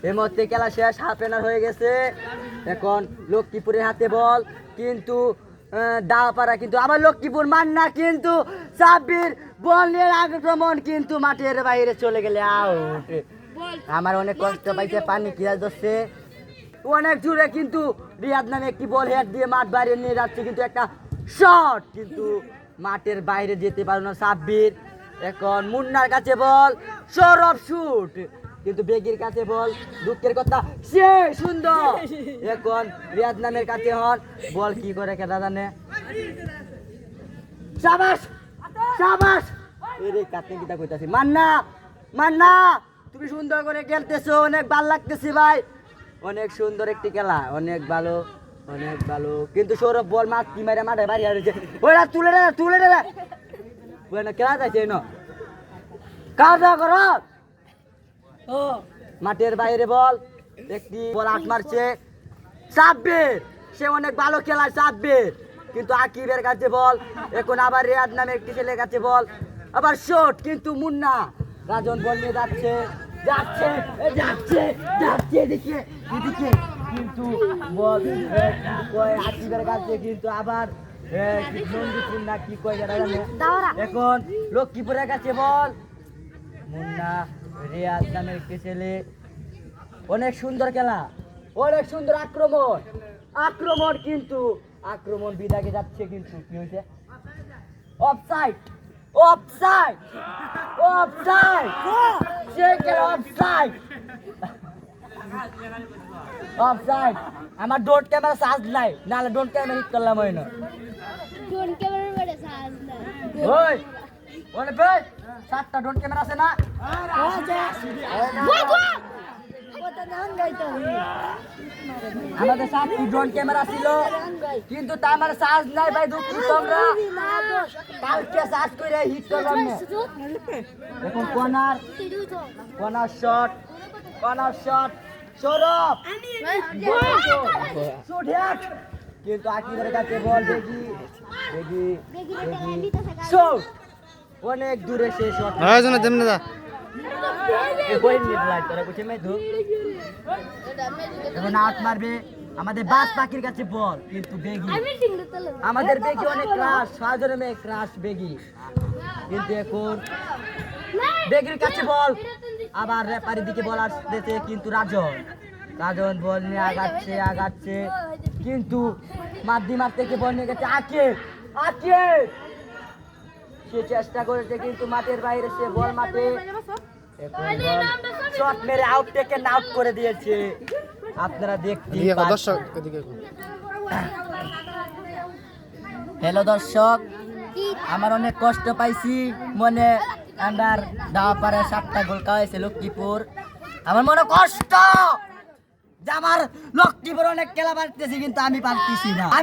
এই মুহূর্তে খেলা শেষ, হাফ এনার হয়ে গেছে। এখন লক্ষ্মীপুরের হাতে বল, কিন্তু দাওয়াপাড়া কিন্তু আবার লক্ষ্মীপুর মান্না কিন্তু সাব্বির বল নিয়ে আক্রমণ কিন্তু মাঠের বাইরে চলে গেলে আউট। আমার অনেক কষ্ট পাইছে, পানি কিরা ধরছে অনেক জোরে, কিন্তু রিয়াদ নামে একটি বল হেড দিয়ে মাঠ বাইরে নিয়ে যাচ্ছে, কিন্তু একটা শট কিন্তু মাঠের বাইরে যেতে পারল না সাব্বির। এখন মুন্নার কাছে বল, সৌরভ শুট, কিন্তু বেগির কাছে বল, দুঃখের কথা সে সুন্দর। এখন রিয়াদ নামের কাছে হন, বল কি করে কেটা জানে। শাবাশ শাবাশ, এরে কাতে কিটা কইতাছি। মান্না মান্না তুমি সুন্দর করে খেলতেছো, অনেক ভালো লাগতেছে ভাই, অনেক সুন্দর একটি খেলা, অনেক ভালো অনেক ভালো। কিন্তু সৌরভ বল মাছ কি মারে মাঠে বাড়ি হারিয়েছে, ওরা তুলে দে তুলে দে, ওরা খেলা যাচ্ছে না, খাওয়া দাওয়া করো। মাঠের বাইরে বল, একটি বল আট মারছে সাব্বির, সে অনেক ভালো খেলায় সাব্বির, কিন্তু আকিবের কাছে বল। এখন আবার রিয়াদ নামে একটি ছেলের কাছে বল, আবার শট, কিন্তু মুন্না রাজন বল নিয়ে যাচ্ছে যাচ্ছে যাচ্ছে যাচ্ছে এদিকে এদিকে, কিন্তু বল আকিবের কাছে, কিন্তু আবার নন্দীপুর না কি কয় জানে। এখন লক্ষ্মীপুরের কাছে বল, মুন্না রিয়াদ নামের একটি ছেলে, অনেক সুন্দর খেলা, অনেক সুন্দর আক্রমণ আক্রমণ, কিন্তু আক্রমণ বিদাগে যাচ্ছে, কিন্তু কি হয়েছে, অফসাইড অফসাইড অফসাইড, সে খেলা অফসাইড অফসাইড। আমার ডোট ক্যামেরা চার্জ নাই, নাহলে ডোট ক্যামেরা হিট করলাম হয় না। ড্রোন ক্যামেরার বড় সাজ না। ওই ওরে ভাই, 7টা ড্রোন ক্যামেরা আছে না? আমাদের 7টি ড্রোন ক্যামেরা ছিল, কিন্তু তার মানে চার্জ নাই ভাই, দুঃখিত আমরা, কালকে চার্জ করে হিট করলাম না। এখন corner shot Sourav shoot head, কিন্তু আকিবের কাছে বল, বেগি বেগি বেগি শট, অনেক দূরে সে শট। এখন আউট মারবে আমাদের বাস পাখির কাছে বল, কিন্তু বেগি, আমাদের বেগি অনেক ক্রাশ, সাজনে ক্রাশ বেগি, কিন্তু এখন বেগির কাছে বল, আবার রেফারির দিকে বল আসতেছে, কিন্তু রাজন বল নিয়ে আগাচ্ছে, কিন্তু মাধ্যমার থেকে বল নিয়ে গেছে আকে সে চেষ্টা করেছে, কিন্তু মাঠের বাইরে সে বল মাঠে, শট মেরে আউট থেকে আউট করে দিয়েছে। আপনারা দেখতে হ্যালো দর্শক, আমার অনেক কষ্ট পাইছি মনে, আমার দাওয়াপাড়ায় 7টা গোল খাওয়াইছে লক্ষ্মীপুর, আমার মনে কষ্ট যে আমার লক্ষ্মীপুর অনেক খেলা পারতেছি, কিন্তু আমি পারতেছি না।